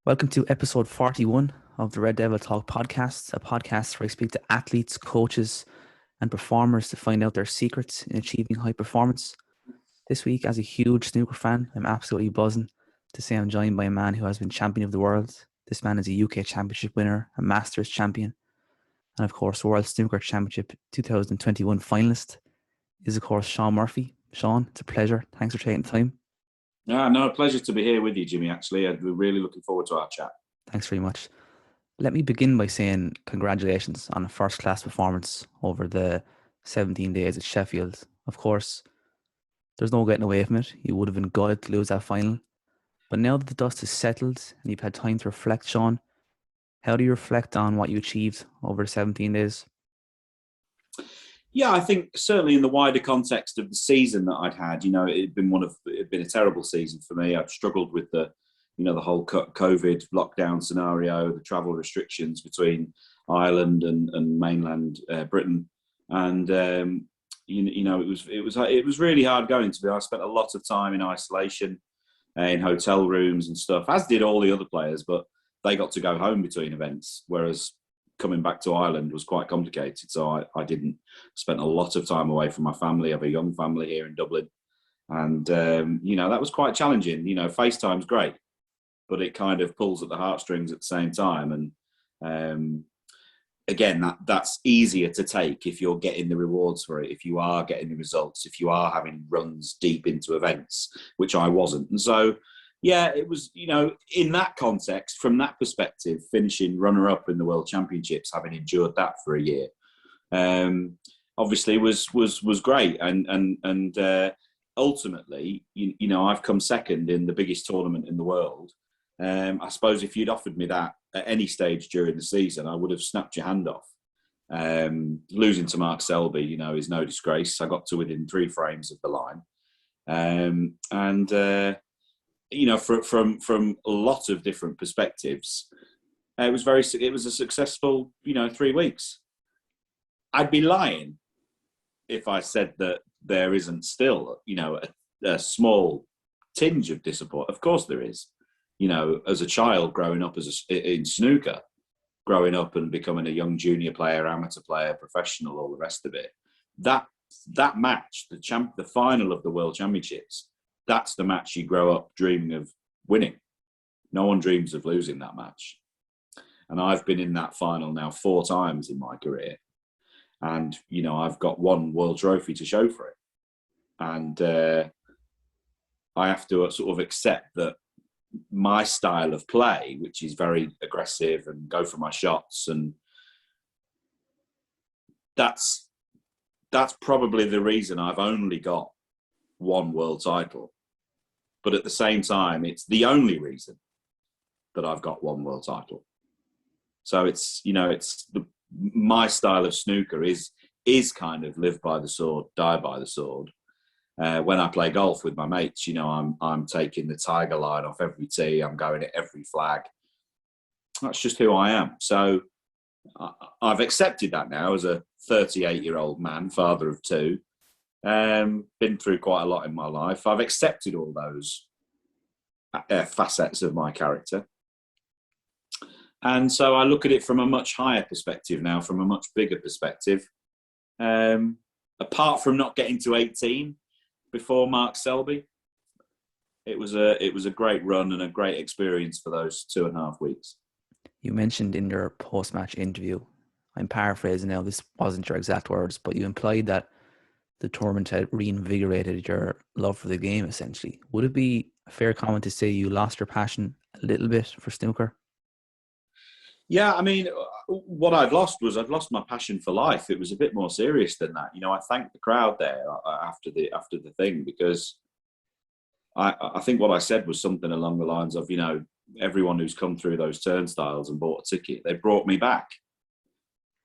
Welcome to episode 41 of the Red Devil Talk podcast, a podcast where I speak to athletes, coaches, and performers to find out their secrets in achieving high performance. This week, as a huge snooker fan, I'm absolutely buzzing to say I'm joined by a man who has been champion of the world. This man is a UK Championship winner, a Masters champion, and of course, World Snooker Championship 2021 finalist is, of course, Shaun Murphy. Shaun, it's a pleasure. Thanks for taking the time. No, pleasure to be here with you, Jimmy, actually. We're really looking forward to our chat. Thanks very much. Let me begin by saying congratulations on a first-class performance over the 17 days at Sheffield. Of course, there's no getting away from it. You would have been gutted to lose that final. But now that the dust has settled and you've had time to reflect, Shaun, how do you reflect on what you achieved over the 17 days? Yeah, I think certainly in the wider context of the season that I'd had, it'd been a terrible season for me. I'd struggled with the whole COVID lockdown scenario, the travel restrictions between Ireland and mainland Britain, and it was really hard going. To be honest, I spent a lot of time in isolation, in hotel rooms and stuff, as did all the other players, but they got to go home between events, whereas coming back to Ireland was quite complicated. So I didn't spend a lot of time away from my family. I have a young family here in Dublin. And, that was quite challenging. FaceTime's great, but it kind of pulls at the heartstrings at the same time. And again, that's easier to take if you're getting the rewards for it, if you are getting the results, if you are having runs deep into events, which I wasn't. And so, yeah, it was, in that context, from that perspective, finishing runner-up in the World Championships, having endured that for a year, obviously was great. And ultimately, I've come second in the biggest tournament in the world. I suppose if you'd offered me that at any stage during the season, I would have snapped your hand off. Losing to Mark Selby, is no disgrace. I got to within 3 frames of the line. From a lot of different perspectives, it was a successful, 3 weeks. I'd be lying if I said that there isn't still, a small tinge of disappointment. Of course there is. As a child growing up in snooker, growing up and becoming a young junior player, amateur player, professional, all the rest of it. That match, the final of the World Championships, that's the match you grow up dreaming of winning. No one dreams of losing that match. And I've been in that final now 4 times in my career. And, I've got 1 world trophy to show for it. And I have to sort of accept that my style of play, which is very aggressive and go for my shots, and that's probably the reason I've only got 1 world title. But at the same time, it's the only reason that I've got 1 world title. So it's my style of snooker is kind of live by the sword, die by the sword. When I play golf with my mates, I'm taking the tiger line off every tee. I'm going at every flag. That's just who I am. So I've accepted that now as a 38-year-old man, father of 2. Been through quite a lot in my life. I've accepted all those facets of my character. And so I look at it from a much higher perspective now, from a much bigger perspective. Apart from not getting to 18 before Mark Selby, it was a great run and a great experience for those 2.5 weeks. You mentioned in your post-match interview, I'm paraphrasing now, this wasn't your exact words, but you implied that the tournament had reinvigorated your love for the game, essentially. Would it be a fair comment to say you lost your passion a little bit for snooker? Yeah, I mean, what I've lost my passion for life. It was a bit more serious than that. I thanked the crowd there after the thing, because I think what I said was something along the lines of, everyone who's come through those turnstiles and bought a ticket, they brought me back.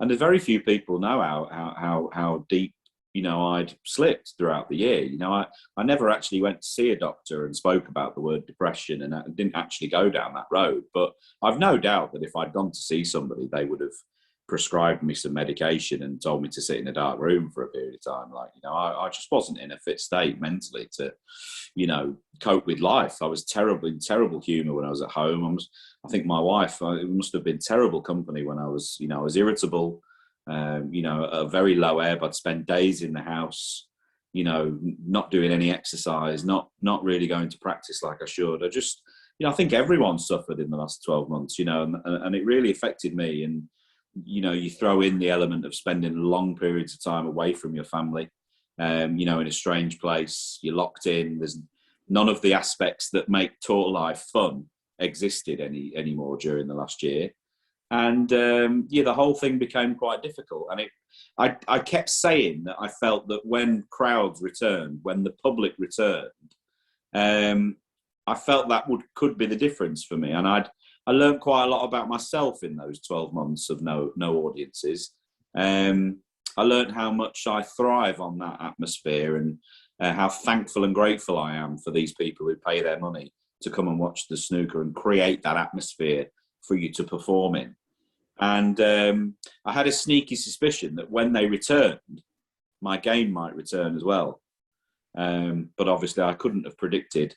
And there's very few people know how deep, I'd slipped throughout the year. I never actually went to see a doctor and spoke about the word depression, and I didn't actually go down that road. But I've no doubt that if I'd gone to see somebody, they would have prescribed me some medication and told me to sit in a dark room for a period of time. Like, I just wasn't in a fit state mentally to, cope with life. I was in terrible humour when I was at home. I think my wife, it must have been terrible company when I was irritable, at a very low ebb. I'd spend days in the house, not doing any exercise, not really going to practice like I should. I think everyone suffered in the last 12 months, and it really affected me. And, you throw in the element of spending long periods of time away from your family, in a strange place, you're locked in. There's none of the aspects that make tour life fun existed anymore during the last year. And, the whole thing became quite difficult. And I kept saying that I felt that when crowds returned, when the public returned, I felt that could be the difference for me. And I learned quite a lot about myself in those 12 months of no audiences. I learned how much I thrive on that atmosphere, and how thankful and grateful I am for these people who pay their money to come and watch the snooker and create that atmosphere for you to perform in. And I had a sneaky suspicion that when they returned, my game might return as well. But obviously I couldn't have predicted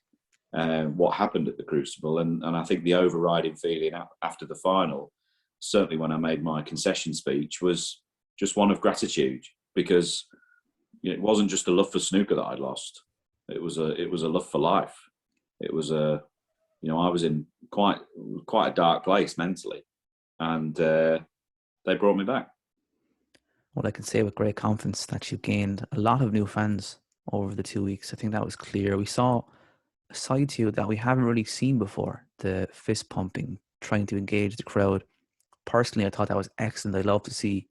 what happened at the Crucible. And I think the overriding feeling after the final, certainly when I made my concession speech, was just one of gratitude, because it wasn't just a love for snooker that I'd lost. It was a love for life. It was I was in quite a dark place mentally, and they brought me back. Well, I can say with great confidence that you gained a lot of new fans over the 2 weeks. I think that was clear. We saw a side to you that we haven't really seen before, the fist pumping, trying to engage the crowd. Personally, I thought that was excellent. I love to see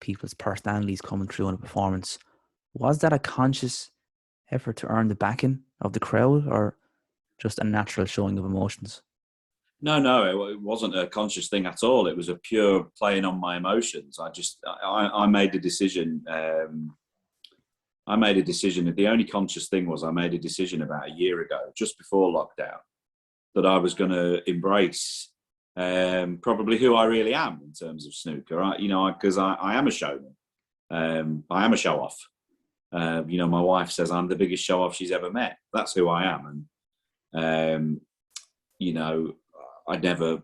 people's personalities coming through in a performance. Was that a conscious effort to earn the backing of the crowd, or just a natural showing of emotions? No, it wasn't a conscious thing at all. It was a pure playing on my emotions. I made a decision. The only conscious thing was I made a decision about a year ago, just before lockdown, that I was going to embrace probably who I really am in terms of snooker. Because I am a showman. I am a show-off. My wife says I'm the biggest show-off she's ever met. That's who I am. And, I'd never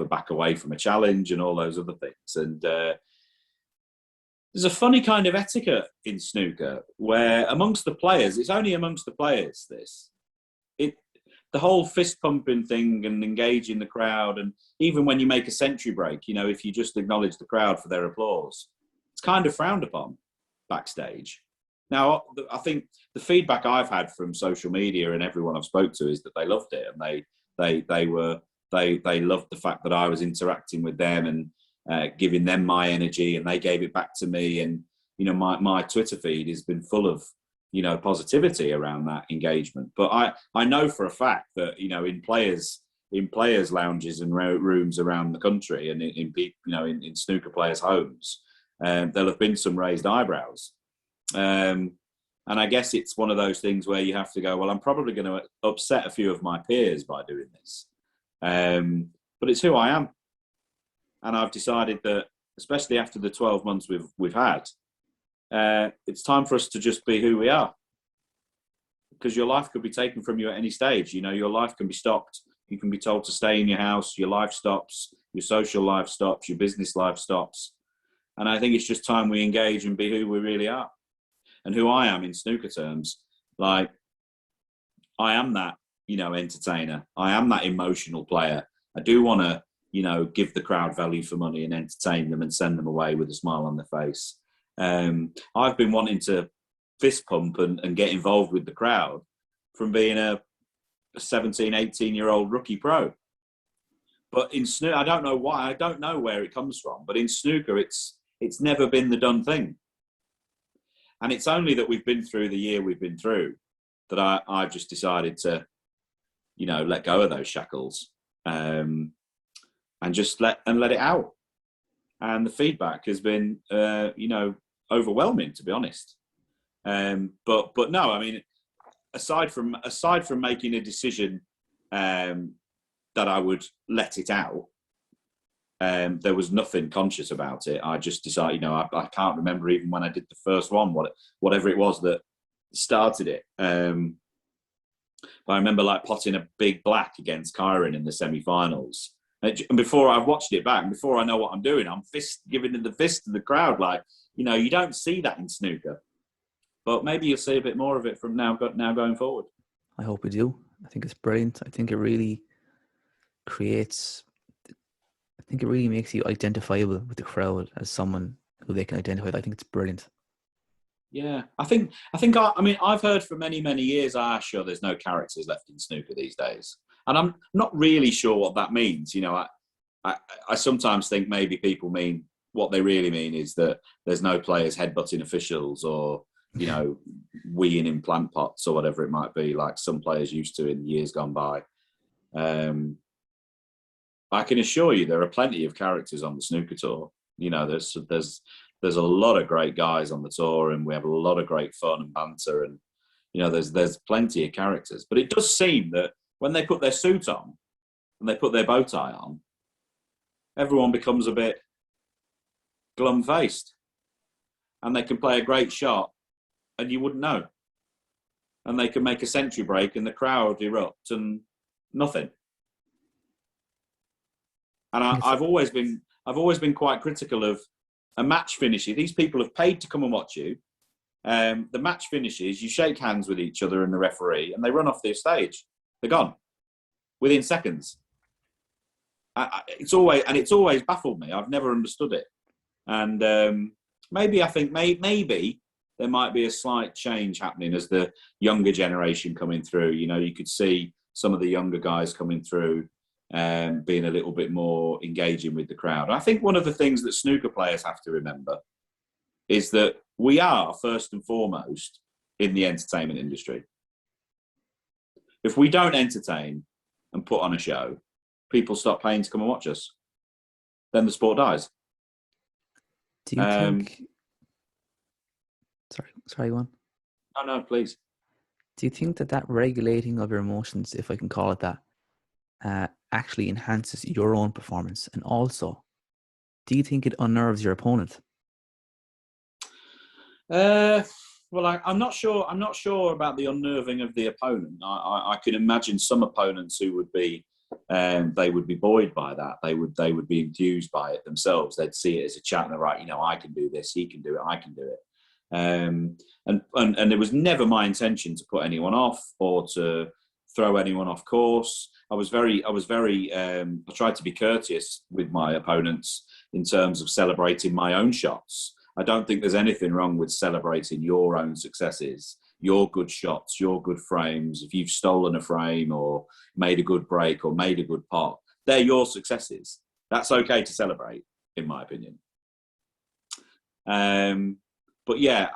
back away from a challenge and all those other things. And there's a funny kind of etiquette in snooker where amongst the players, it's only amongst the players, the whole fist pumping thing and engaging the crowd. And even when you make a century break, if you just acknowledge the crowd for their applause, it's kind of frowned upon backstage. Now, I think the feedback I've had from social media and everyone I've spoke to is that they loved it, and they loved the fact that I was interacting with them and giving them my energy, and they gave it back to me. And my Twitter feed has been full of positivity around that engagement. But I know for a fact that in players lounges and rooms around the country, and in snooker players' homes, there'll have been some raised eyebrows. And I guess it's one of those things where you have to go, well, I'm probably going to upset a few of my peers by doing this. But it's who I am. And I've decided that, especially after the 12 months we've had, it's time for us to just be who we are. Because your life could be taken from you at any stage. Your life can be stopped. You can be told to stay in your house. Your life stops. Your social life stops. Your business life stops. And I think it's just time we engage and be who we really are. And who I am in snooker terms. Like, I am that, entertainer. I am that emotional player. I do want to, give the crowd value for money and entertain them and send them away with a smile on their face. I've been wanting to fist pump and get involved with the crowd from being a 17, 18-year-old rookie pro. But in snooker, I don't know why. I don't know where it comes from. But in snooker, it's never been the done thing. And it's only that we've been through the year we've been through that I've just decided to, let go of those shackles and just let it out. And the feedback has been, overwhelming, to be honest. But no, I mean, aside from making a decision that I would let it out, There was nothing conscious about it. I just decided, I can't remember even when I did the first one, whatever it was that started it. But I remember like potting a big black against Kyron in the semi-finals. And before I've watched it back, and before I know what I'm doing, I'm giving the fist to the crowd. Like, you don't see that in snooker. But maybe you'll see a bit more of it from now going forward. I hope we do. I think it's brilliant. I think it really makes you identifiable with the crowd as someone who they can identify with. I think it's brilliant. Yeah, I mean, I've heard for many, many years, sure, there's no characters left in snooker these days. And I'm not really sure what that means. I sometimes think maybe people mean, what they really mean is that there's no players headbutting officials or, weeing in plant pots or whatever it might be, like some players used to in years gone by. I can assure you there are plenty of characters on the snooker tour. There's a lot of great guys on the tour, and we have a lot of great fun and banter, and there's plenty of characters. But it does seem that when they put their suit on and they put their bow tie on, everyone becomes a bit glum-faced, and they can play a great shot and you wouldn't know, and they can make a century break and the crowd erupt and nothing. And I've always been quite critical of a match finishes. These people have paid to come and watch you. The match finishes, you shake hands with each other and the referee, and they run off the stage. They're gone within seconds. It's always baffled me. I've never understood it. And maybe there might be a slight change happening as the younger generation coming through. You could see some of the younger guys coming through, being a little bit more engaging with the crowd. And I think one of the things that snooker players have to remember is that we are, first and foremost, in the entertainment industry. If we don't entertain and put on a show, people stop paying to come and watch us. Then the sport dies. Do you think... Sorry, go on. No, please. Do you think that regulating of your emotions, if I can call it that, actually enhances your own performance? And also, do you think it unnerves your opponent? Well, I'm not sure. I'm not sure about the unnerving of the opponent. I can imagine some opponents who would be, they would be buoyed by that. They would be enthused by it themselves. They'd see it as a chat, and they're right. I can do this. He can do it. I can do it. And it was never my intention to put anyone off or to throw anyone off course. I tried to be courteous with my opponents in terms of celebrating my own shots. I don't think there's anything wrong with celebrating your own successes, your good shots, your good frames. If you've stolen a frame or made a good break or made a good pot, they're your successes. That's okay to celebrate, in my opinion. But yeah,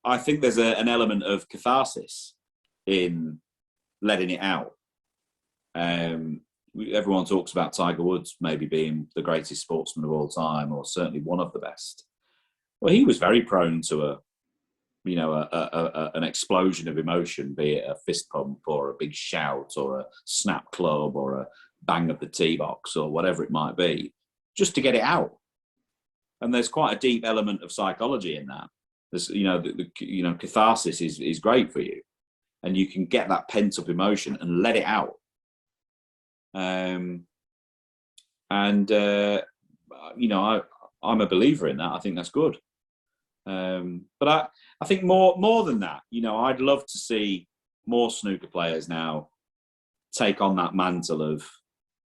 I think there's an element of catharsis in letting it out. Everyone talks about Tiger Woods maybe being the greatest sportsman of all time, or certainly one of the best. Well, he was very prone to an explosion of emotion, be it a fist pump or a big shout or a snap club or a bang of the tee box or whatever it might be, just to get it out. And there's quite a deep element of psychology in that. There's, catharsis is great for you, and you can get that pent up emotion and let it out. I'm a believer in that. I think that's good. But I think more than that, I'd love to see more snooker players now take on that mantle of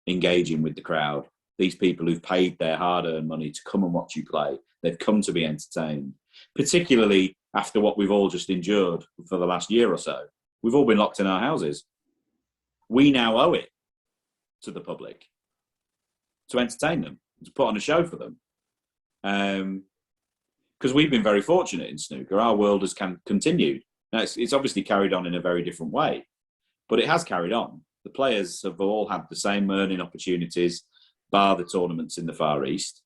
engaging with the crowd. These people who've paid their hard-earned money to come and watch you play, they've come to be entertained, particularly after what we've all just endured for the last year or so. We've all been locked in our houses. We now owe it to the public to entertain them, to put on a show for them. Because we've been very fortunate in snooker. Our world has continued. Now, it's obviously carried on in a very different way, but it has carried on. The players have all had the same earning opportunities, bar the tournaments in the Far East.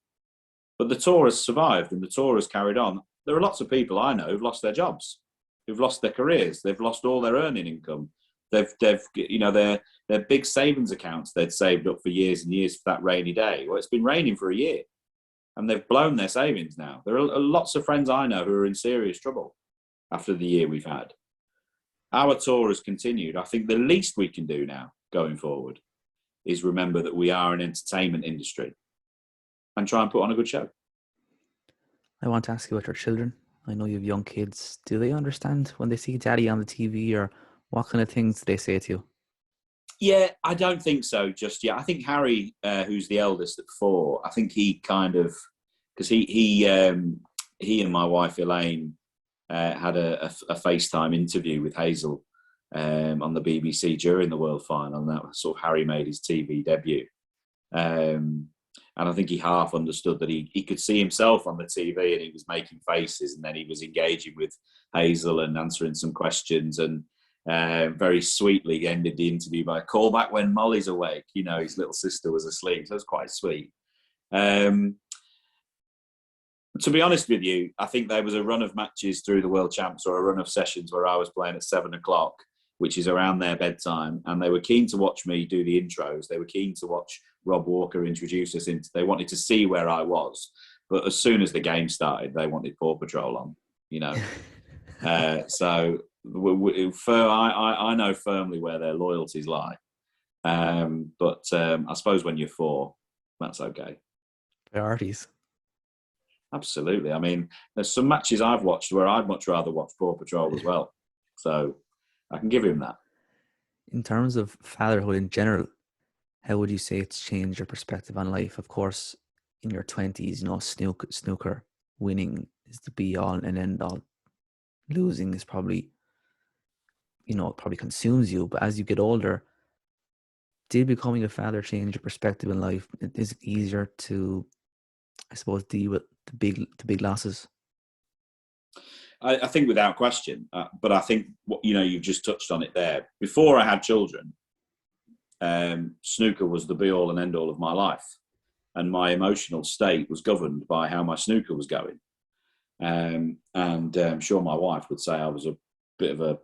But the tour has survived and the tour has carried on. There are lots of people I know who've lost their jobs, who've lost their careers. They've lost all their earning income. They've their big savings accounts they'd saved up for years and years for that rainy day. Well, it's been raining for a year, and they've blown their savings now. There are lots of friends I know who are in serious trouble after the year we've had. Our tour has continued. I think the least we can do now going forward is remember that we are an entertainment industry and try and put on a good show. I want to ask you about your children. I know you have young kids. Do they understand when they see daddy on the TV, or what kind of things do they say to you? Yeah, I don't think so just yet. I think Harry, who's the eldest at 4, I think he kind of, because he and my wife Elaine had a FaceTime interview with Hazel on the BBC during the World Final, and that was sort of Harry made his TV debut. And I think he half understood that he could see himself on the TV, and he was making faces, and then he was engaging with Hazel and answering some questions, and very sweetly ended the interview by call back when Molly's awake. You know, his little sister was asleep, so it was quite sweet. To be honest with you, I think there was a run of matches through the World Champs, or a run of sessions where I was playing at 7 o'clock, which is around their bedtime, and they were keen to watch me do the intros. They were keen to watch Rob Walker introduce us into. They wanted to see where I was, but as soon as the game started, they wanted Paw Patrol on. You know, so I know firmly where their loyalties lie. But I suppose when you're 4, that's okay. Priorities. Absolutely. I mean, there's some matches I've watched where I'd much rather watch Paw Patrol as well. So I can give him that. In terms of fatherhood in general, how would you say it's changed your perspective on life? Of course, in your 20s, you know, snooker winning is the be all and end all. Losing is probably, you know, it probably consumes you. But as you get older, did becoming a father change your perspective in life? Is it easier to, I suppose, deal with the big losses? I think without question, but I think you've just touched on it there. Before I had children, snooker was the be all and end all of my life, and my emotional state was governed by how my snooker was going. And I'm sure my wife would say I was a bit of a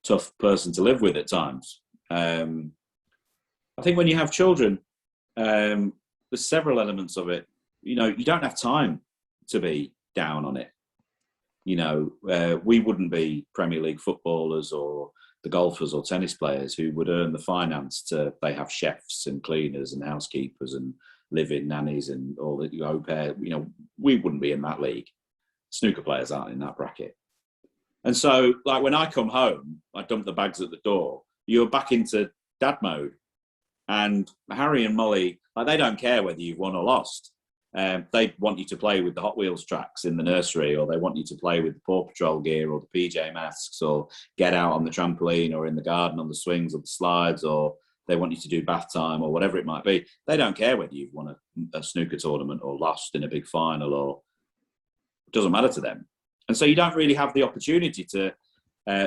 tough person to live with at times. I think when you have children, there's several elements of it. You don't have time to be down on it. We wouldn't be Premier League footballers or the golfers or tennis players who would earn the finance they have chefs and cleaners and housekeepers and live-in nannies and all that, au pair. We wouldn't be in that league. Snooker players aren't in that bracket. And so, like, when I come home, I dump the bags at the door, you're back into dad mode. And Harry and Molly, they don't care whether you've won or lost. They want you to play with the Hot Wheels tracks in the nursery, or they want you to play with the Paw Patrol gear or the PJ Masks, or get out on the trampoline or in the garden on the swings or the slides, or they want you to do bath time or whatever it might be. They don't care whether you've won a snooker tournament or lost in a big final, or it doesn't matter to them. And so you don't really have the opportunity to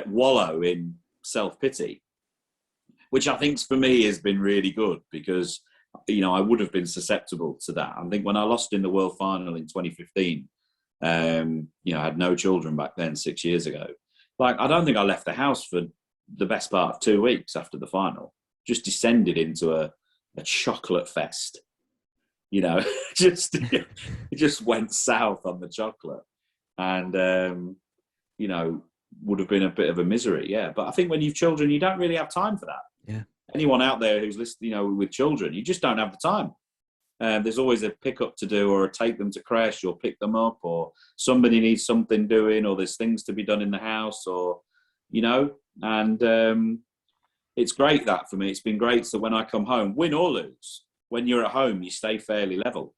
wallow in self-pity, which I think for me has been really good, because I would have been susceptible to that. I think when I lost in the World Final in 2015, I had no children back then, 6 years ago. I don't think I left the house for the best part of 2 weeks after the final. Just descended into a chocolate fest. It just went south on the chocolate, and would have been a bit of a misery. Yeah, but I think when you've children, you don't really have time for that. Yeah. Anyone out there who's listening, with children, you just don't have the time. There's always a pickup to do, or take them to crash, or pick them up, or somebody needs something doing, or there's things to be done in the house, or, and it's great that for me. It's been great. So when I come home, win or lose, when you're at home, you stay fairly level,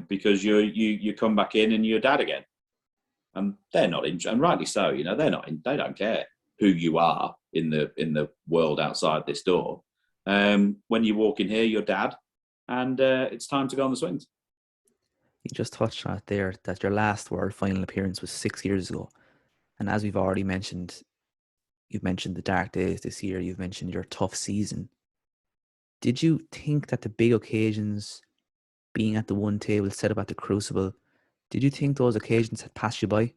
because you come back in and you're dad again, and they're not in, and rightly so. They're not in, they don't care who you are in the world outside this door. When you walk in here, you're dad, and it's time to go on the swings. You just touched on it there, that your last World Final appearance was 6 years ago. And as we've already mentioned, you've mentioned the dark days this year, you've mentioned your tough season. Did you think that the big occasions, being at the one table set up at the Crucible, did you think those occasions had passed you by?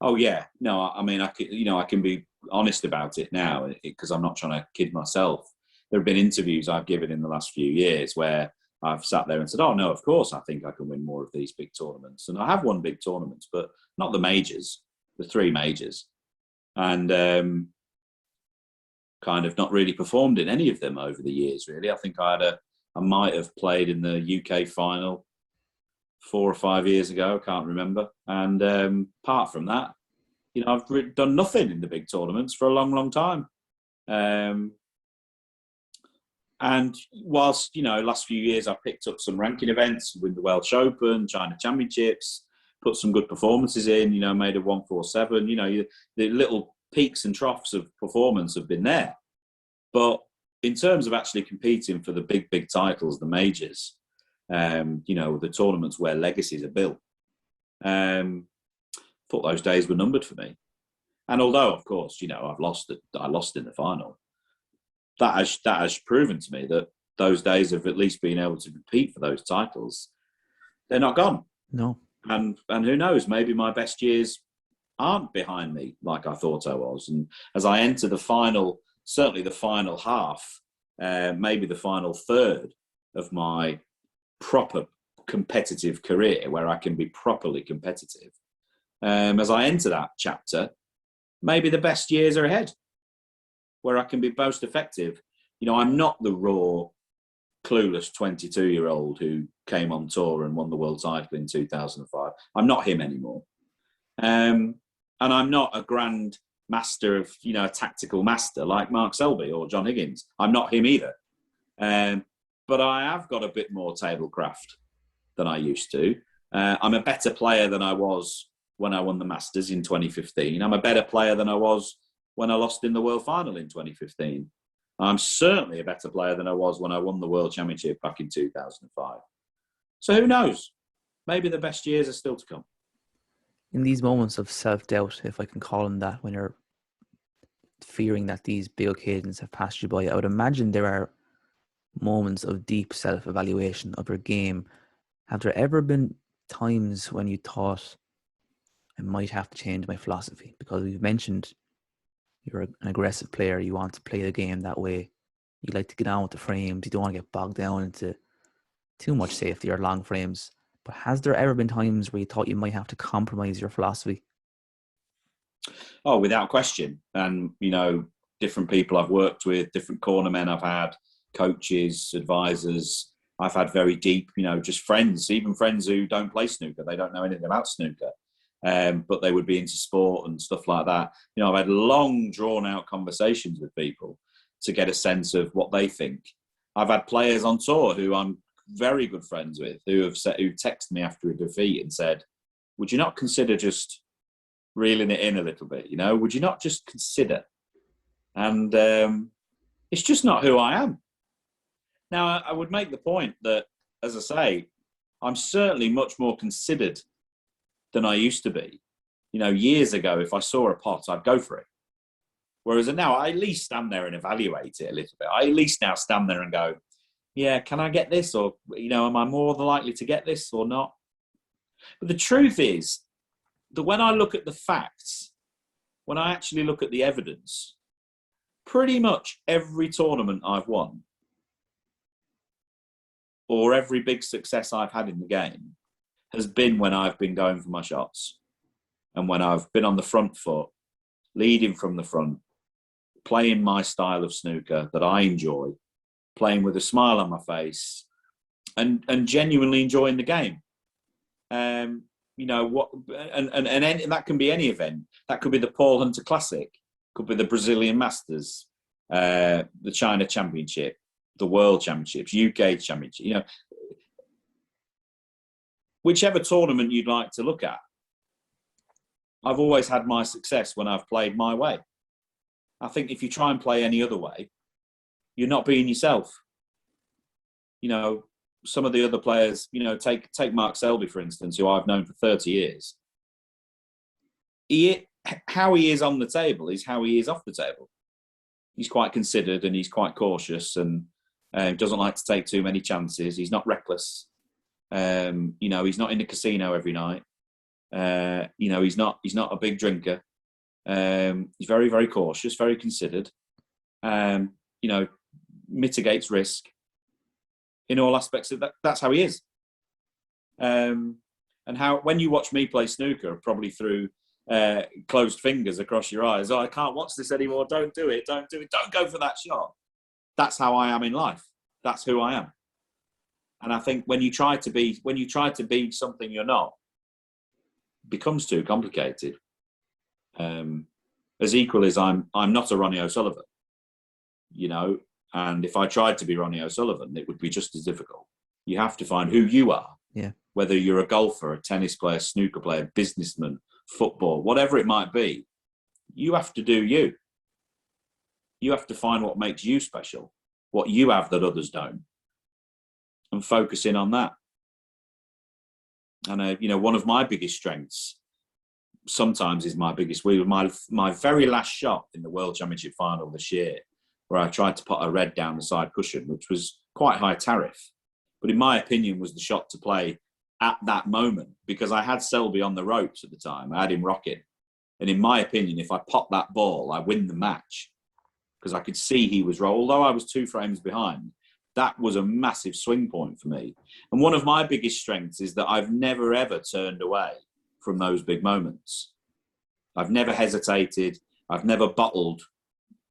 Oh yeah, no. I mean, I can be honest about it now, because I'm not trying to kid myself. There have been interviews I've given in the last few years where I've sat there and said, oh, no, of course, I think I can win more of these big tournaments. And I have won big tournaments, but not the majors, the 3 majors. And kind of not really performed in any of them over the years, really. I think I might have played in the UK final 4 or 5 years ago, I can't remember. And apart from that, I've done nothing in the big tournaments for a long, long time. And whilst, last few years I've picked up some ranking events, win the Welsh Open, China Championships, put some good performances in, made a 147, the little peaks and troughs of performance have been there. But in terms of actually competing for the big, big titles, the majors, the tournaments where legacies are built, thought those days were numbered for me. And although, of course, I lost in the final, that has proven to me that those days of at least being able to compete for those titles, they're not gone. No. And who knows, maybe my best years aren't behind me like I thought I was. And as I enter the final, certainly the final half, maybe the final third of my proper competitive career, where I can be properly competitive, as I enter that chapter, maybe the best years are ahead, where I can be most effective. I'm not the raw, clueless 22-year-old who came on tour and won the world title in 2005. I'm not him anymore. And I'm not a grand master of, a tactical master like Mark Selby or John Higgins. I'm not him either. But I have got a bit more tablecraft than I used to. I'm a better player than I was when I won the Masters in 2015. I'm a better player than I was when I lost in the World Final in 2015. I'm certainly a better player than I was when I won the World Championship back in 2005. So who knows? Maybe the best years are still to come. In these moments of self-doubt, if I can call them that, when you're fearing that these big occasions have passed you by, I would imagine there are moments of deep self-evaluation of your game. Have there ever been times when you thought, I might have to change my philosophy? Because we've mentioned you're an aggressive player. You want to play the game that way. You like to get on with the frames. You don't want to get bogged down into too much safety or long frames. But has there ever been times where you thought you might have to compromise your philosophy? Oh, without question. And, different people I've worked with, different cornermen I've had, coaches, advisors. I've had very deep, just friends, even friends who don't play snooker. They don't know anything about snooker. But they would be into sport and stuff like that. I've had long, drawn-out conversations with people to get a sense of what they think. I've had players on tour who I'm very good friends with who texted me after a defeat and said, would you not consider just reeling it in a little bit? Would you not just consider? And it's just not who I am. Now, I would make the point that, as I say, I'm certainly much more considered than I used to be. Years ago, if I saw a pot, I'd go for it. Whereas now I at least stand there and evaluate it a little bit. I at least now stand there and go, yeah, can I get this? Or, am I more than likely to get this or not? But the truth is that when I look at the facts, when I actually look at the evidence, pretty much every tournament I've won or every big success I've had in the game has been when I've been going for my shots and when I've been on the front foot, leading from the front, playing my style of snooker that I enjoy, playing with a smile on my face and genuinely enjoying the game. And that can be any event. That could be the Paul Hunter Classic, could be the Brazilian Masters, the China Championship, the World Championships, UK Championship, whichever tournament you'd like to look at. I've always had my success when I've played my way. I think if you try and play any other way, you're not being yourself. Some of the other players, take Mark Selby, for instance, who I've known for 30 years. How he is on the table is how he is off the table. He's quite considered and he's quite cautious and doesn't like to take too many chances. He's not reckless. He's not in the casino every night. He's not a big drinker. He's very, very cautious, very considered. Mitigates risk in all aspects of that. That's how he is. And how, when you watch me play snooker, probably through closed fingers across your eyes, I can't watch this anymore. Don't do it. Don't go for that shot. That's how I am in life. That's who I am. And I think when you try to be something you're not, it becomes too complicated. As equal as I'm not a Ronnie O'Sullivan, and if I tried to be Ronnie O'Sullivan, it would be just as difficult. You have to find who you are. Yeah. Whether you're a golfer, a tennis player, snooker player, businessman, football, whatever it might be, you have to do you. You have to find what makes you special, what you have that others don't, and focus in on that. And one of my biggest strengths sometimes is my biggest weakness. My very last shot in the World Championship final this year, where I tried to put a red down the side cushion, which was quite high tariff, but in my opinion was the shot to play at that moment, because I had Selby on the ropes at the time. I had him rocking. And in my opinion, if I pop that ball, I win the match, because I could see he was rolled. Although I was 2 frames behind, that was a massive swing point for me. And one of my biggest strengths is that I've never, ever turned away from those big moments. I've never hesitated. I've never bottled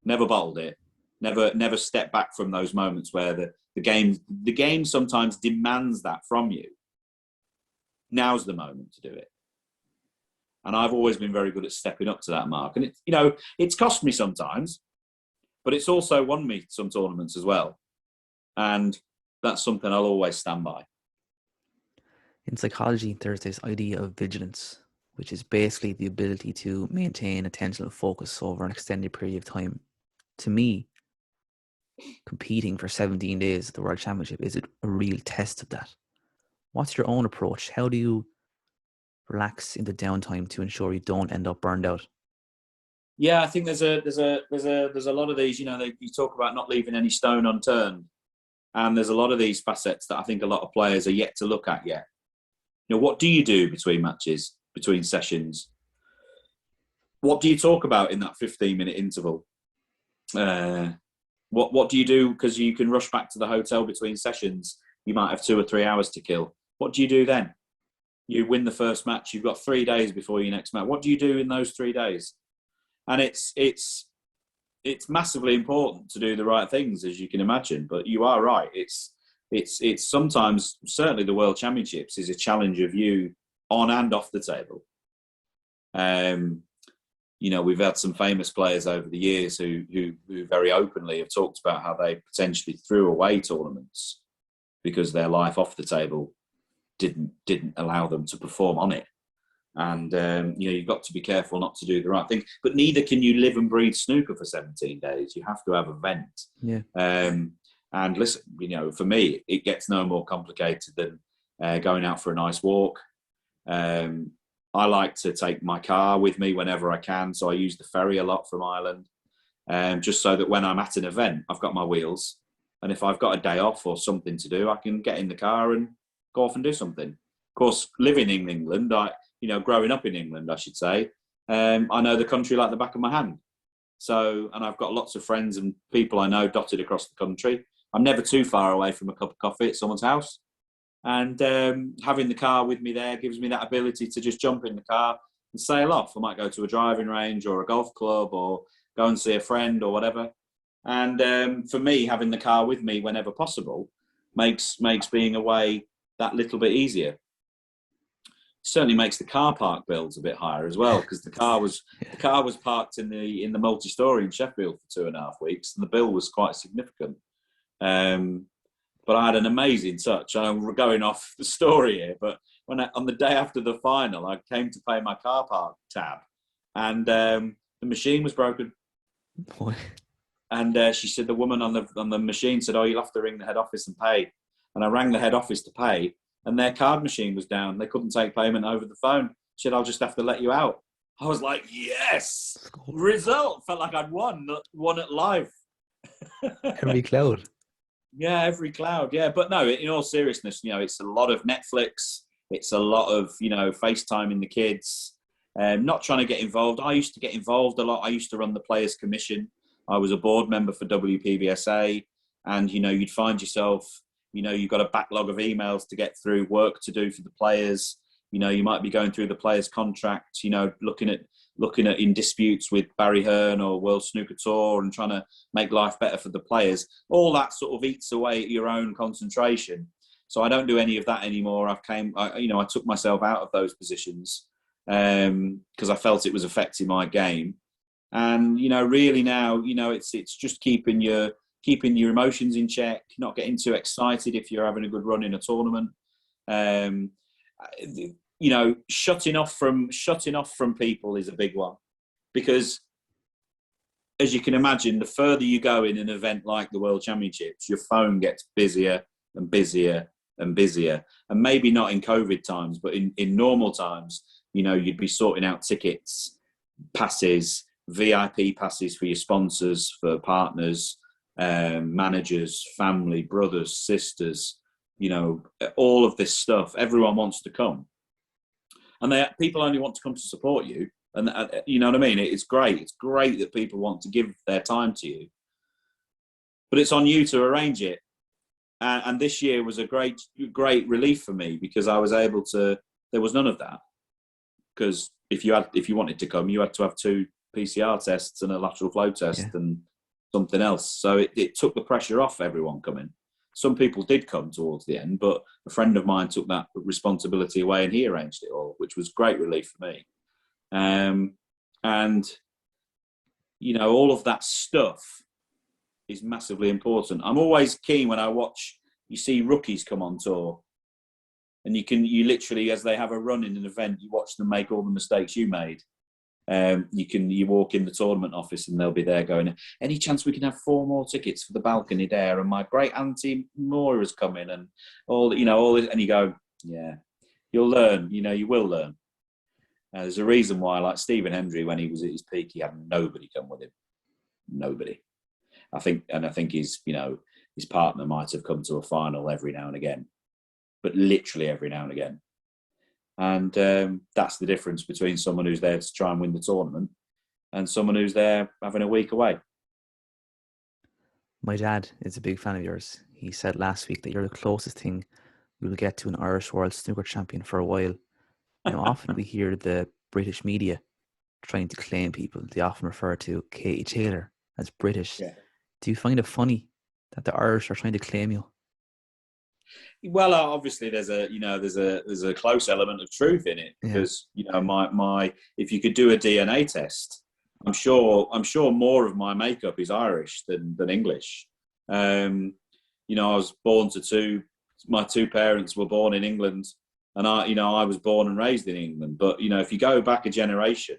it. Never stepped back from those moments where the game sometimes demands that from you. Now's the moment to do it. And I've always been very good at stepping up to that mark. And it's cost me sometimes, but it's also won me some tournaments as well. And that's something I'll always stand by. In psychology, there's this idea of vigilance, which is basically the ability to maintain attention and focus over an extended period of time. To me, competing for 17 days at the World Championship is a real test of that. What's your own approach? How do you relax in the downtime to ensure you don't end up burned out? Yeah, I think there's a lot of these. You talk about not leaving any stone unturned, and there's a lot of these facets that I think a lot of players are yet to look at yet. What do you do between matches, between sessions? What do you talk about in that 15-minute interval? What do you do? Because you can rush back to the hotel between sessions. You might have 2 or 3 hours to kill. What do you do then? You win the first match. You've got 3 days before your next match. What do you do in those 3 days? And it's massively important to do the right things, as you can imagine. But you are right. It's sometimes, certainly the World Championships is a challenge of you on and off the table. We've had some famous players over the years who very openly have talked about how they potentially threw away tournaments because their life off the table didn't allow them to perform on it. And you've got to be careful not to do the right thing. But neither can you live and breathe snooker for 17 days. You have to have a vent. Yeah. And listen, for me, it gets no more complicated than going out for a nice walk. I like to take my car with me whenever I can, so I use the ferry a lot from Ireland, just so that when I'm at an event, I've got my wheels, and if I've got a day off or something to do, I can get in the car and go off and do something. Of course, living in England, growing up in England, I should say, I know the country like the back of my hand. And I've got lots of friends and people I know dotted across the country. I'm never too far away from a cup of coffee at someone's house. And having the car with me there gives me that ability to just jump in the car and sail off. I might go to a driving range or a golf club or go and see a friend or whatever. And for me, having the car with me whenever possible makes being away that little bit easier. Certainly makes the car park bills a bit higher as well, because the car was parked in the multi-story in Sheffield for 2.5 weeks, and the bill was quite significant. But I had an amazing touch. I'm going off the story here, but on the day after the final, I came to pay my car park tab, and the machine was broken. Boy. And she said, the woman on the machine said, "Oh, you'll have to ring the head office and pay." And I rang the head office to pay, and their card machine was down. They couldn't take payment over the phone. She said, "I'll just have to let you out." I was like, yes, result. Felt like I'd won at life. Every cloud. Yeah, every cloud. Yeah, but no, in all seriousness, it's a lot of Netflix. It's a lot of, FaceTiming the kids. Not trying to get involved. I used to get involved a lot. I used to run the Players Commission. I was a board member for WPBSA, and you'd find yourself, you've got a backlog of emails to get through, work to do for the players. You might be going through the players' contract. Looking at in disputes with Barry Hearn or World Snooker Tour and trying to make life better for the players. All that sort of eats away at your own concentration. So I don't do any of that anymore. I took myself out of those positions because I felt it was affecting my game. And really now, it's just keeping your emotions in check, not getting too excited if you're having a good run in a tournament. Shutting off from people is a big one, because as you can imagine, the further you go in an event like the World Championships, your phone gets busier and busier and busier. And maybe not in COVID times, but in normal times, you'd be sorting out tickets, passes, VIP passes for your sponsors, for partners, managers, family, brothers, sisters, all of this stuff. Everyone wants to come. And people only want to come to support you. And you know what I mean? It's great. It's great that people want to give their time to you. But it's on you to arrange it. And this year was a great relief for me, because I was able to. There was none of that, because if you wanted to come, you had to have 2 PCR tests and a lateral flow test and something else. So it took the pressure off everyone coming. Some people did come towards the end, but a friend of mine took that responsibility away and he arranged it all, which was great relief for me. And all of that stuff is massively important. I'm always keen when you see rookies come on tour, and you literally, as they have a run in an event, you watch them make all the mistakes you made. You walk in the tournament office and they'll be there going, any chance we can have 4 more tickets for the balcony there? And my great auntie Maura's coming, and all this, and you go, yeah, you'll learn. You will learn. There's a reason why, like Stephen Hendry, when he was at his peak, he had nobody come with him. Nobody. I think his partner might have come to a final every now and again, but literally every now and again. And that's the difference between someone who's there to try and win the tournament and someone who's there having a week away. My dad is a big fan of yours. He said last week that you're the closest thing we will get to an Irish World Snooker Champion for a while. Often we hear the British media trying to claim people. They often refer to Katie Taylor as British. Yeah. Do you find it funny that the Irish are trying to claim you? Well, obviously there's a close element of truth in it, because my if you could do a DNA test, I'm sure more of my makeup is Irish than English. I was born to my 2 parents were born in England, and I was born and raised in England. But if you go back a generation,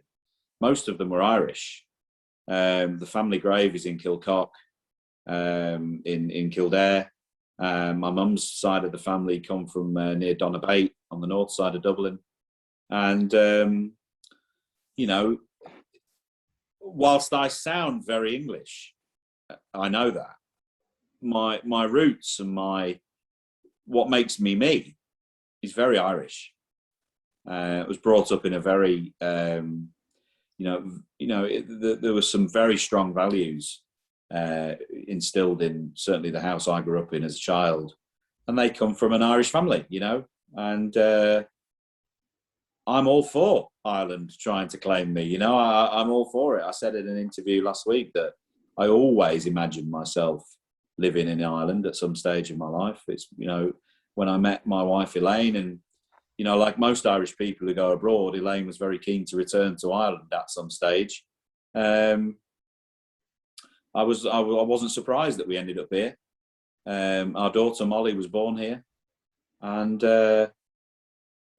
most of them were Irish. The family grave is in Kilcock, in Kildare. My mum's side of the family come from near Donabate on the north side of Dublin. And, whilst I sound very English, I know that. My roots and what makes me is very Irish. I was brought up in a very, there were some very strong values instilled in certainly the house I grew up in as a child, and they come from an Irish family, and I'm all for Ireland trying to claim me. I'm all for it. I said in an interview last week that I always imagined myself living in Ireland at some stage of my life. It's when I met my wife Elaine, and like most Irish people who go abroad, Elaine was very keen to return to Ireland at some stage. I wasn't surprised that we ended up here. Our daughter Molly was born here, and I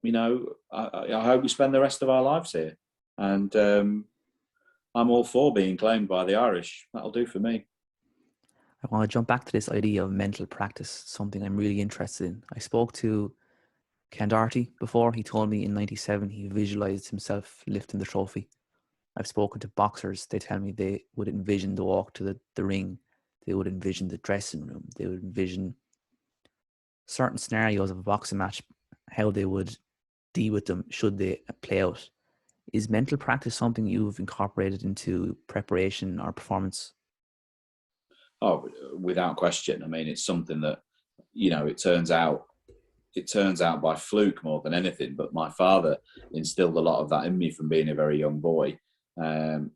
hope we spend the rest of our lives here. And I'm all for being claimed by the Irish. That'll do for me. I want to jump back to this idea of mental practice, something I'm really interested in. I spoke to Ken Doherty before. He told me in '97 he visualized himself lifting the trophy. I've spoken to boxers. They tell me they would envision the walk to the ring. They would envision the dressing room. They would envision certain scenarios of a boxing match, how they would deal with them should they play out. Is mental practice something you've incorporated into preparation or performance? Oh, without question. I mean, it's something that, it turns out by fluke more than anything. But my father instilled a lot of that in me from being a very young boy. I'm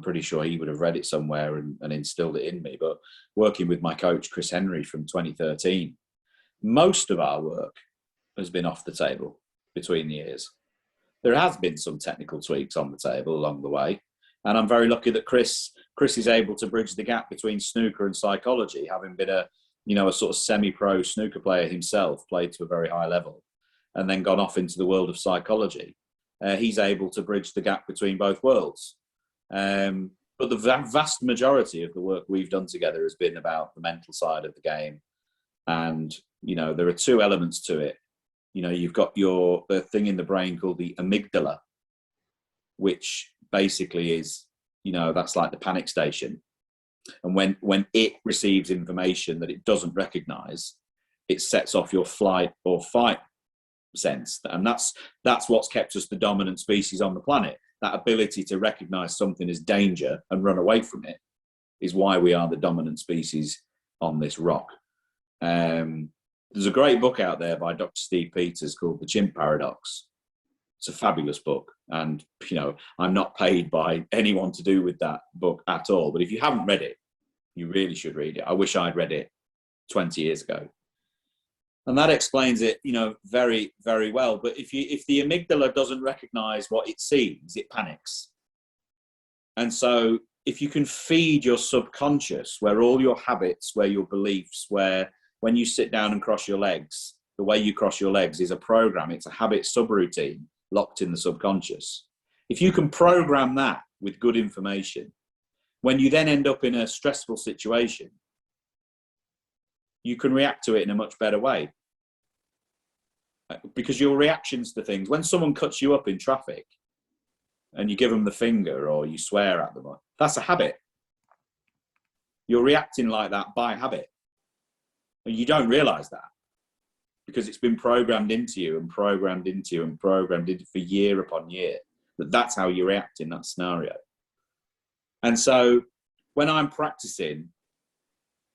pretty sure he would have read it somewhere and instilled it in me. But working with my coach, Chris Henry, from 2013, most of our work has been off the table between the years. There has been some technical tweaks on the table along the way. And I'm very lucky that Chris is able to bridge the gap between snooker and psychology, having been a sort of semi-pro snooker player himself, played to a very high level, and then gone off into the world of psychology. He's able to bridge the gap between both worlds. But the vast majority of the work we've done together has been about the mental side of the game. And, there are two elements to it. You've got the thing in the brain called the amygdala, which basically is, that's like the panic station. And when it receives information that it doesn't recognize, it sets off your flight or fight sense. And that's what's kept us the dominant species on the planet. That ability to recognize something as danger and run away from it is why we are the dominant species on this rock. There's a great book out there by Dr. Steve Peters called The Chimp Paradox. It's a fabulous book. And, I'm not paid by anyone to do with that book at all. But if you haven't read it, you really should read it. I wish I'd read it 20 years ago. And that explains it, very, very well. But if the amygdala doesn't recognize what it sees, it panics. And so if you can feed your subconscious, where all your habits, where your beliefs, where when you sit down and cross your legs, the way you cross your legs is a program. It's a habit subroutine locked in the subconscious. If you can program that with good information, when you then end up in a stressful situation, you can react to it in a much better way. Because your reactions to things, when someone cuts you up in traffic and you give them the finger or you swear at them, that's a habit. You're reacting like that by habit. And you don't realize that because it's been programmed into you and programmed into you and programmed into for year upon year, that's how you react in that scenario. And so when I'm practicing,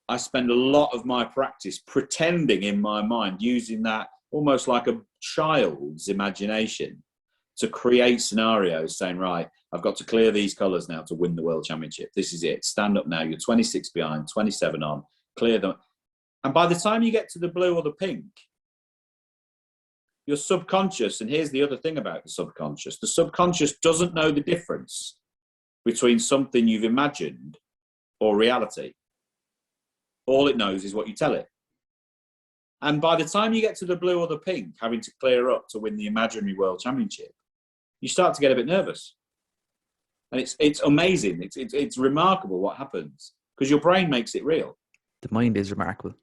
I spend a lot of my practice pretending in my mind, using that almost like a child's imagination to create scenarios saying, right, I've got to clear these colours now to win the World Championship. This is it. Stand up now. You're 26 behind, 27 on, clear them. And by the time you get to the blue or the pink, your subconscious, and here's the other thing about the subconscious doesn't know the difference between something you've imagined or reality. All it knows is what you tell it. And by the time you get to the blue or the pink, having to clear up to win the imaginary World Championship, you start to get a bit nervous. And it's amazing. It's remarkable what happens because your brain makes it real. The mind is remarkable.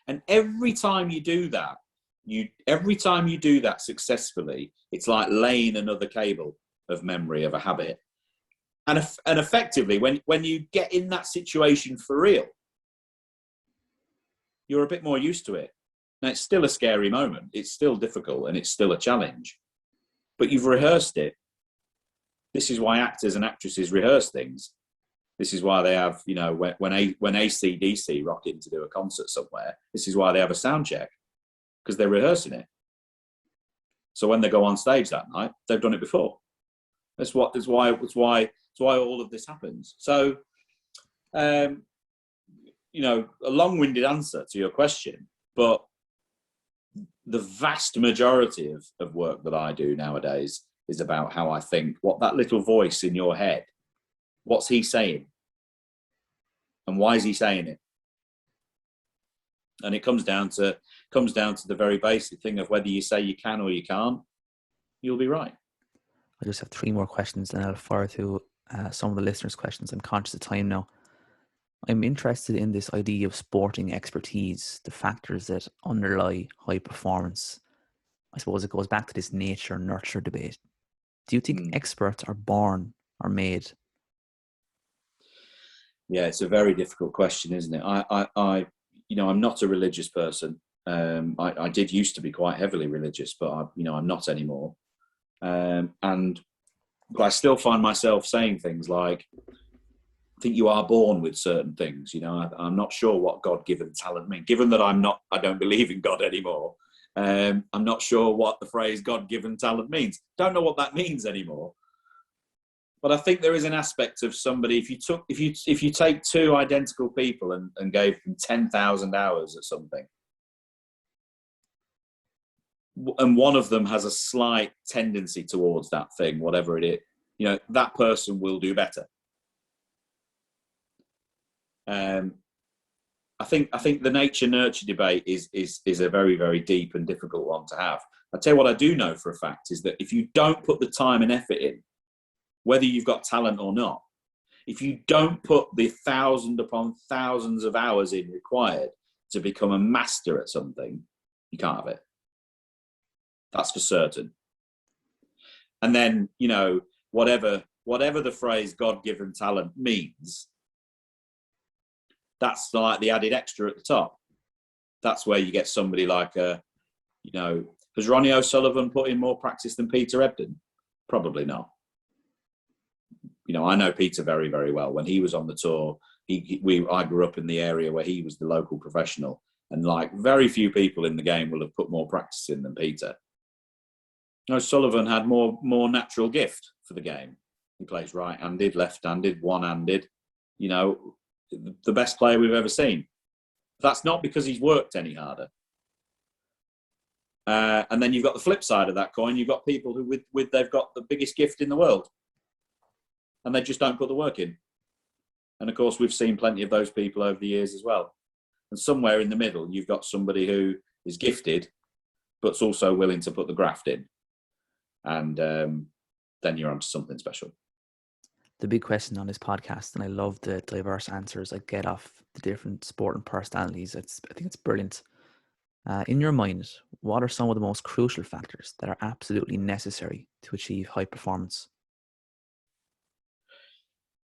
And every time you do that successfully, it's like laying another cable of memory of a habit. And effectively, when you get in that situation for real, you're a bit more used to it. Now, it's still a scary moment. It's still difficult and it's still a challenge. But you've rehearsed it. This is why actors and actresses rehearse things. This is why they have, when AC/DC rock in to do a concert somewhere, this is why they have a sound check, because they're rehearsing it. So when they go on stage that night, they've done it before. That's why all of this happens. So, a long-winded answer to your question, but the vast majority of work that I do nowadays is about how I think, what that little voice in your head, what's he saying? And why is he saying it? And it comes down to the very basic thing of whether you say you can or you can't, you'll be right. I just have 3 more questions and I'll fire through some of the listeners' questions. I'm conscious of time now. I'm interested in this idea of sporting expertise, the factors that underlie high performance. I suppose it goes back to this nature-nurture debate. Do you think experts are born or made? Yeah, it's a very difficult question, isn't it? I'm not a religious person. I did used to be quite heavily religious, but I'm not anymore. But I still find myself saying things like, I think you are born with certain things. I'm not sure what God-given talent means. Given that I don't believe in God anymore. I'm not sure what the phrase God-given talent means. Don't know what that means anymore. But I think there is an aspect of somebody, if you take two identical people and gave them 10,000 hours at something, and one of them has a slight tendency towards that thing, whatever it is, that person will do better. I think the nature-nurture debate is a very, very deep and difficult one to have. I tell you what I do know for a fact is that if you don't put the time and effort in, whether you've got talent or not, if you don't put the thousands upon thousands of hours in required to become a master at something, you can't have it. That's for certain. And then, whatever the phrase God-given talent means, that's like the added extra at the top. That's where you get somebody like, has Ronnie O'Sullivan put in more practice than Peter Ebdon? Probably not. I know Peter very, very well. When he was on the tour, I grew up in the area where he was the local professional, and like very few people in the game will have put more practice in than Peter. O'Sullivan had more natural gift for the game. He plays right-handed, left-handed, one-handed. The best player we've ever seen. That's not because he's worked any harder. And then you've got the flip side of that coin. You've got people who they've got the biggest gift in the world, and they just don't put the work in. And of course, we've seen plenty of those people over the years as well. And somewhere in the middle, you've got somebody who is gifted, but's also willing to put the graft in. And then you're onto something special. The big question on this podcast, and I love the diverse answers I get off the different sport and personalities. I think it's brilliant. In your mind, what are some of the most crucial factors that are absolutely necessary to achieve high performance?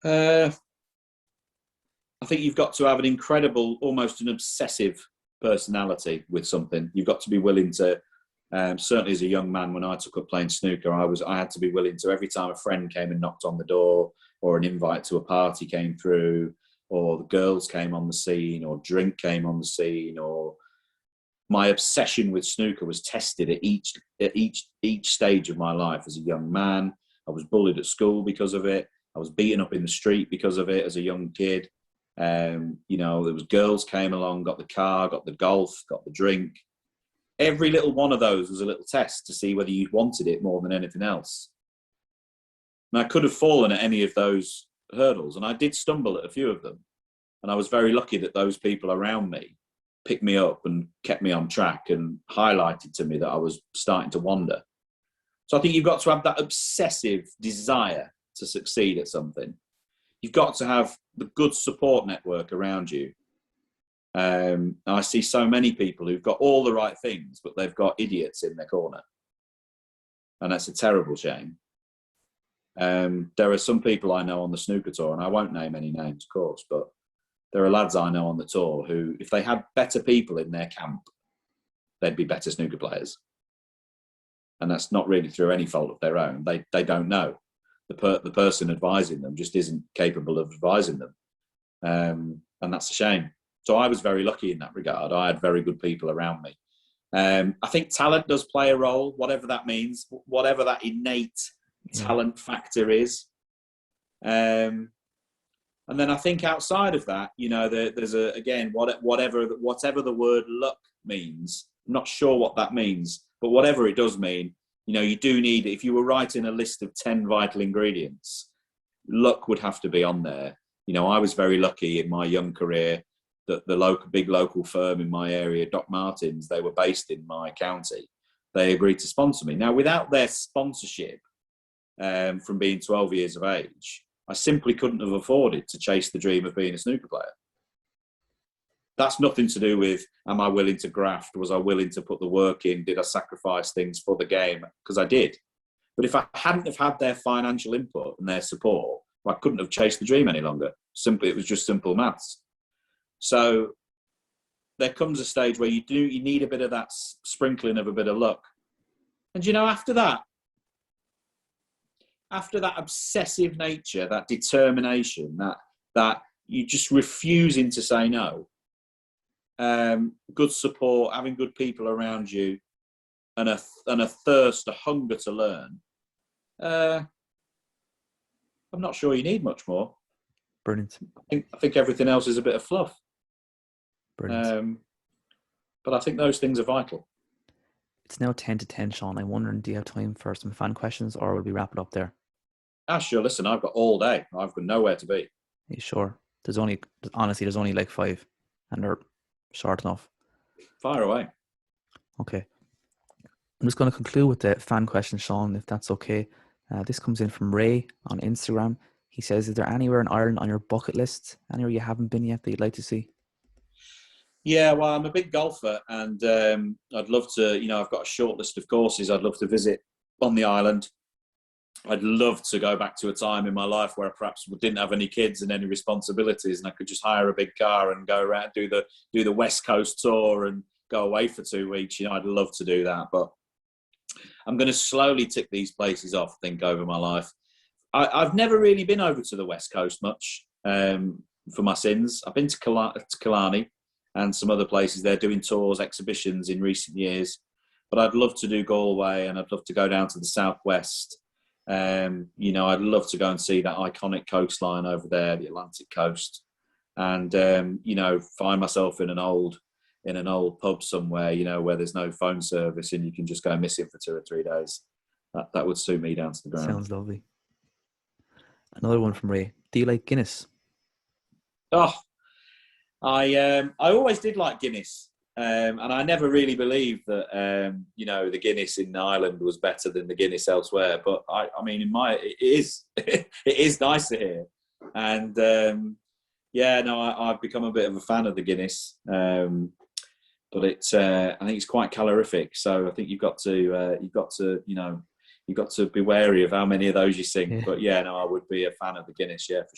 I think you've got to have an incredible, almost an obsessive personality with something. You've got to be willing to, certainly as a young man, when I took up playing snooker, I had to be willing to, every time a friend came and knocked on the door, or an invite to a party came through, or the girls came on the scene, or drink came on the scene, or my obsession with snooker was tested at each stage of my life as a young man. I was bullied at school because of it. I was beaten up in the street because of it as a young kid. There was girls came along, got the car, got the golf, got the drink. Every little one of those was a little test to see whether you wanted it more than anything else. And I could have fallen at any of those hurdles, and I did stumble at a few of them. And I was very lucky that those people around me picked me up and kept me on track and highlighted to me that I was starting to wander. So I think you've got to have that obsessive desire to succeed at something. You've got to have the good support network around you. I see so many people who've got all the right things, but they've got idiots in their corner. And that's a terrible shame. There are some people I know on the snooker tour, and I won't name any names, of course, but there are lads I know on the tour who, if they had better people in their camp, they'd be better snooker players. And that's not really through any fault of their own. They don't know. The person advising them just isn't capable of advising them. And that's a shame. So I was very lucky in that regard. I had very good people around me. I think talent does play a role, whatever that means, whatever that innate talent factor is. And then I think outside of that, there's whatever the word luck means. I'm not sure what that means, but whatever it does mean, you do need, if you were writing a list of 10 vital ingredients, luck would have to be on there. I was very lucky in my young career that the big local firm in my area, Doc Martens, they were based in my county. They agreed to sponsor me. Now, without their sponsorship, from being 12 years of age, I simply couldn't have afforded to chase the dream of being a snooker player. That's nothing to do with, am I willing to graft? Was I willing to put the work in? Did I sacrifice things for the game? Because I did. But if I hadn't have had their financial input and their support, I couldn't have chased the dream any longer. It was just simple maths. So there comes a stage where you need a bit of that sprinkling of a bit of luck. And after that, after that obsessive nature, that determination, that you just refusing to say no, good support, having good people around you, and a thirst, a hunger to learn, I'm not sure you need much more. Brilliant. I think everything else is a bit of fluff. Brilliant. But I think those things are vital. It's now 10 to 10, Shaun. I'm wondering, do you have time for some fan questions, or will we wrap it up there? Sure. Listen, I've got all day. I've got nowhere to be. Are you sure? There's only like 5, and they're short enough. Fire away. Okay. I'm just going to conclude with the fan question, Shaun, if that's okay. This comes in from Ray on Instagram. He says, is there anywhere in Ireland on your bucket list, anywhere you haven't been yet that you'd like to see? Yeah, well, I'm a big golfer, and I'd love to, I've got a short list of courses I'd love to visit on the island. I'd love to go back to a time in my life where I perhaps didn't have any kids and any responsibilities, and I could just hire a big car and go around, do the West Coast tour and go away for 2 weeks. I'd love to do that, but I'm going to slowly tick these places off, I think, over my life. I've never really been over to the West Coast much for my sins. I've been to Killarney and some other places. They're doing tours, exhibitions in recent years. But I'd love to do Galway, and I'd love to go down to the southwest. I'd love to go and see that iconic coastline over there, the Atlantic coast, and find myself in an old pub somewhere, where there's no phone service and you can just go missing for 2 or 3 days. That would suit me down to the ground. Sounds lovely. Another one from Ray. Do you like Guinness? Oh, I always did like Guinness, and I never really believed that the Guinness in Ireland was better than the Guinness elsewhere. But it is it is nice to hear, and I've become a bit of a fan of the Guinness. But it's I think it's quite calorific, so I think you've got to be wary of how many of those you sink. Yeah. But I would be a fan of the Guinness, for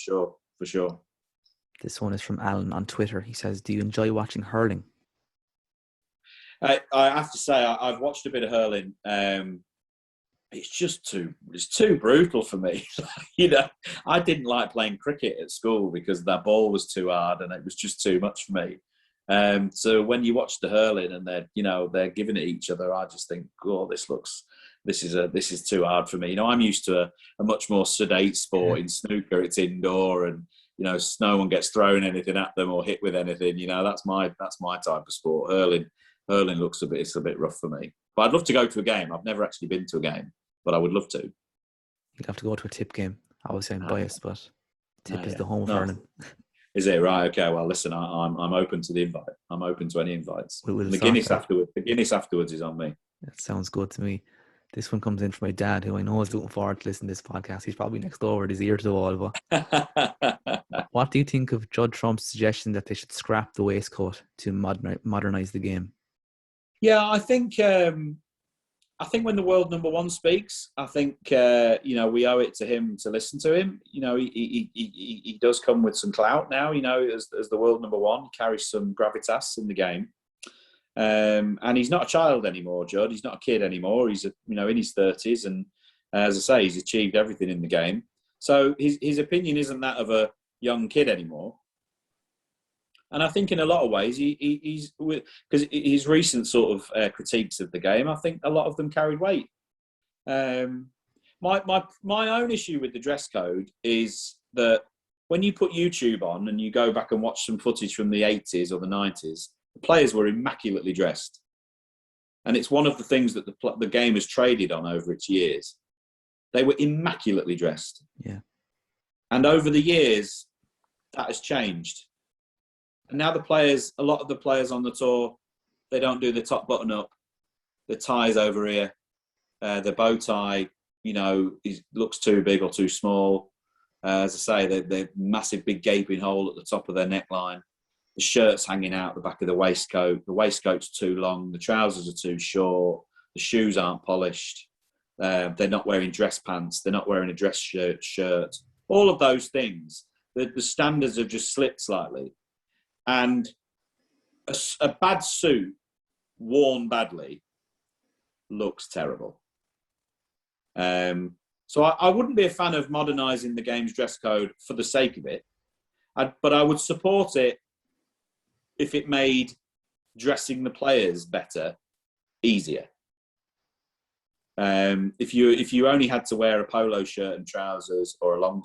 sure. This one is from Alan on Twitter. He says, do you enjoy watching hurling? I have to say, I've watched a bit of hurling. It's too brutal for me. I didn't like playing cricket at school because that ball was too hard and it was just too much for me. So when you watch the hurling and they're giving it each other, I just think, oh, this is too hard for me. I'm used to a much more sedate sport. In snooker. It's indoor, and no one gets thrown anything at them or hit with anything. That's my type of sport. Hurling looks a bit rough for me. But I'd love to go to a game. I've never actually been to a game, but I would love to. You'd have to go to a tip game. Obviously, I'm biased, but tip is the home of hurling. Is it right? Okay. Well, listen, I'm open to the invite. I'm open to any invites. The Guinness afterwards is on me. That sounds good to me. This one comes in from my dad, who I know is looking forward to listening to this podcast. He's probably next door with his ear to the wall. But what do you think of Judd Trump's suggestion that they should scrap the waistcoat to modernize the game? Yeah, I think when the world number one speaks, I think we owe it to him to listen to him. He does come with some clout now. As the world number one, he carries some gravitas in the game. And he's not a child anymore, Judd. He's not a kid anymore. He's in his 30s, and as I say, he's achieved everything in the game. So his opinion isn't that of a young kid anymore. And I think in a lot of ways, he's because his recent sort of critiques of the game, I think a lot of them carried weight. My own issue with the dress code is that when you put YouTube on and you go back and watch some footage from the 80s or the 90s, the players were immaculately dressed. And it's one of the things that the game has traded on over its years. They were immaculately dressed. Yeah. And over the years, that has changed. And now a lot of the players on the tour, they don't do the top button up, the tie's over here, the bow tie, looks too big or too small. As I say, the massive big gaping hole at the top of their neckline. The shirt's hanging out the back of the waistcoat. The waistcoat's too long. The trousers are too short. The shoes aren't polished. They're not wearing dress pants. They're not wearing a dress shirt. All of those things. The standards have just slipped slightly. And a bad suit worn badly looks terrible. So I wouldn't be a fan of modernising the game's dress code for the sake of it, but I would support it if it made dressing the players better easier. If you only had to wear a polo shirt and trousers or a long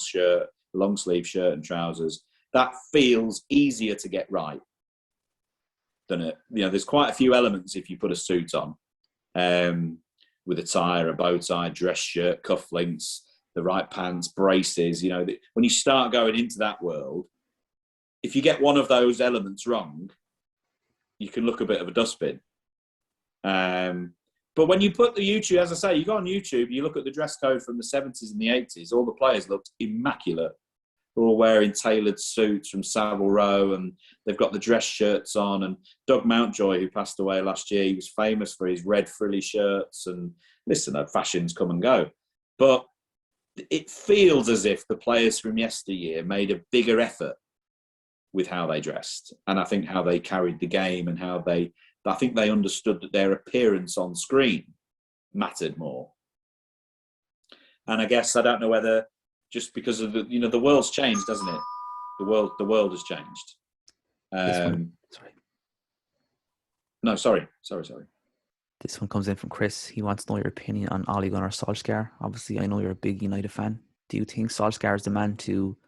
sleeve shirt and trousers, that feels easier to get right than it. There's quite a few elements if you put a suit on, with a tie or a bow tie, dress shirt, cufflinks, the right pants, braces. When you start going into that world, if you get one of those elements wrong, you can look a bit of a dustbin. But when you put the YouTube, as I say, you go on YouTube, you look at the dress code from the 70s and the 80s, all the players looked immaculate. They're all wearing tailored suits from Savile Row, and they've got the dress shirts on. And Doug Mountjoy, who passed away last year, he was famous for his red frilly shirts. And listen, fashions come and go. But it feels as if the players from yesteryear made a bigger effort with how they dressed, and I think how they carried the game, and I think they understood that their appearance on screen mattered more. And I guess, I don't know whether just because of the world's changed, hasn't it? The world has changed. Sorry. This one comes in from Chris. He wants to know your opinion on Ole Gunnar Solskjaer. Obviously, I know you're a big United fan. Do you think Solskjaer is the man to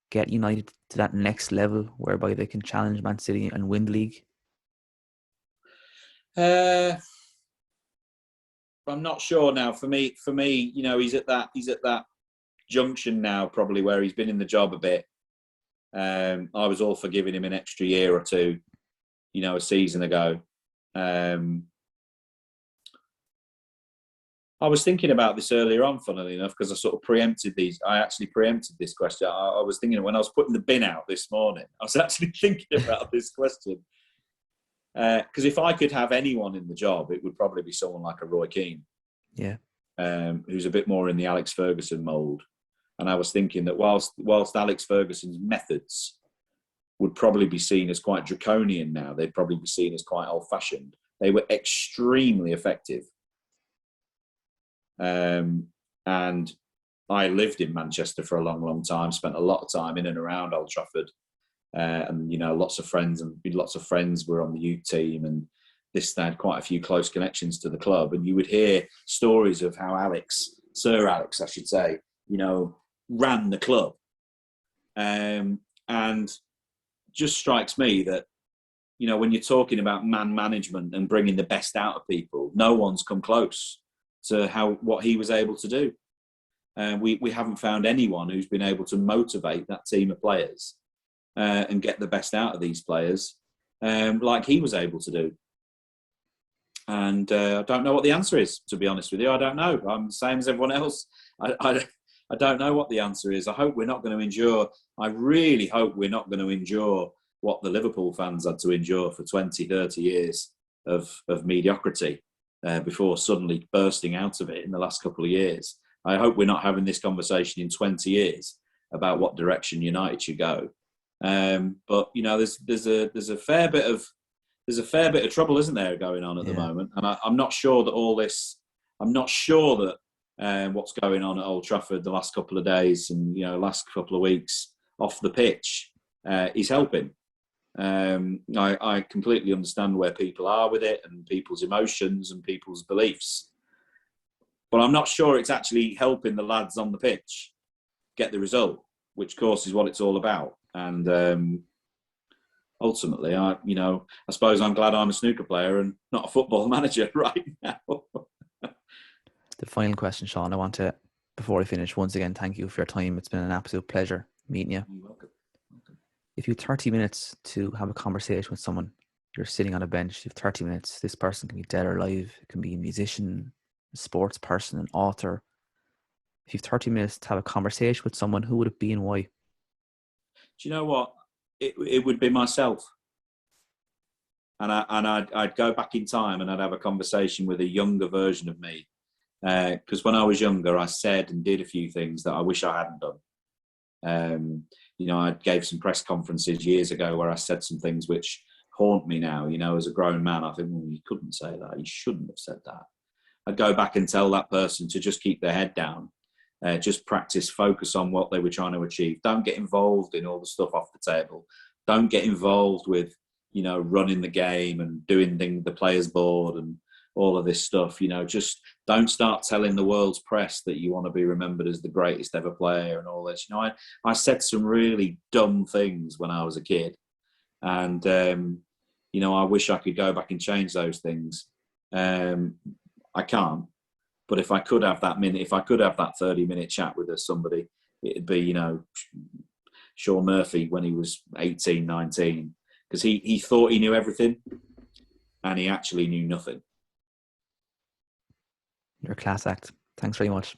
get United to that next level whereby they can challenge Man City and win the league? I'm not sure now. For me, he's at that junction now, probably, where he's been in the job a bit. I was all for giving him an extra year or two, a season ago. I was thinking about this earlier on, funnily enough, because I sort of preempted this question. I was thinking, when I was putting the bin out this morning, I was actually thinking about this question. Because if I could have anyone in the job, it would probably be someone like a Roy Keane. Yeah. Who's a bit more in the Alex Ferguson mould. And I was thinking that whilst Alex Ferguson's methods would probably be seen as quite draconian now, they'd probably be seen as quite old-fashioned, they were extremely effective. And I lived in Manchester for a long, long time, spent a lot of time in and around Old Trafford. And lots of friends were on the youth team, and they had quite a few close connections to the club. And you would hear stories of how Sir Alex, I should say, ran the club. And just strikes me that, when you're talking about man management and bringing the best out of people, no one's come close to what he was able to do. We haven't found anyone who's been able to motivate that team of players and get the best out of these players like he was able to do. And I don't know what the answer is, to be honest with you. I don't know. I'm the same as everyone else. I don't know what the answer is. I hope we're not going to endure. I really hope we're not going to endure what the Liverpool fans had to endure for 20, 30 years of mediocrity before suddenly bursting out of it in the last couple of years. I hope we're not having this conversation in 20 years about what direction United should go. But there's a fair bit of trouble, isn't there, going on at the moment? And I'm not sure that all this. I'm not sure that what's going on at Old Trafford the last couple of days and last couple of weeks off the pitch is helping. I completely understand where people are with it and people's emotions and people's beliefs, but I'm not sure it's actually helping the lads on the pitch get the result, which of course is what it's all about. And ultimately, I suppose I'm glad I'm a snooker player and not a football manager right now. The final question, Shaun, I want to, before I finish, once again, thank you for your time. It's been an absolute pleasure meeting you. You're welcome. If you have 30 minutes to have a conversation with someone, you're sitting on a bench, you have 30 minutes. This person can be dead or alive. It can be a musician, a sports person, an author. If you have 30 minutes to have a conversation with someone, who would it be and why? Do you know what? It would be myself. And I'd go back in time and I'd have a conversation with a younger version of me. Because when I was younger, I said and did a few things that I wish I hadn't done. I gave some press conferences years ago where I said some things which haunt me now. As a grown man, I think, well, you couldn't say that. You shouldn't have said that. I'd go back and tell that person to just keep their head down Just practice, focus on what they were trying to achieve. Don't get involved in all the stuff off the table. Don't get involved with, running the game and doing the players board and all of this stuff. Just don't start telling the world's press that you want to be remembered as the greatest ever player and all this. I said some really dumb things when I was a kid, and I wish I could go back and change those things. I can't. But if I could have that 30-minute chat with somebody, it'd be, Shaun Murphy when he was 18, 19, because he thought he knew everything and he actually knew nothing. You're a class act. Thanks very much.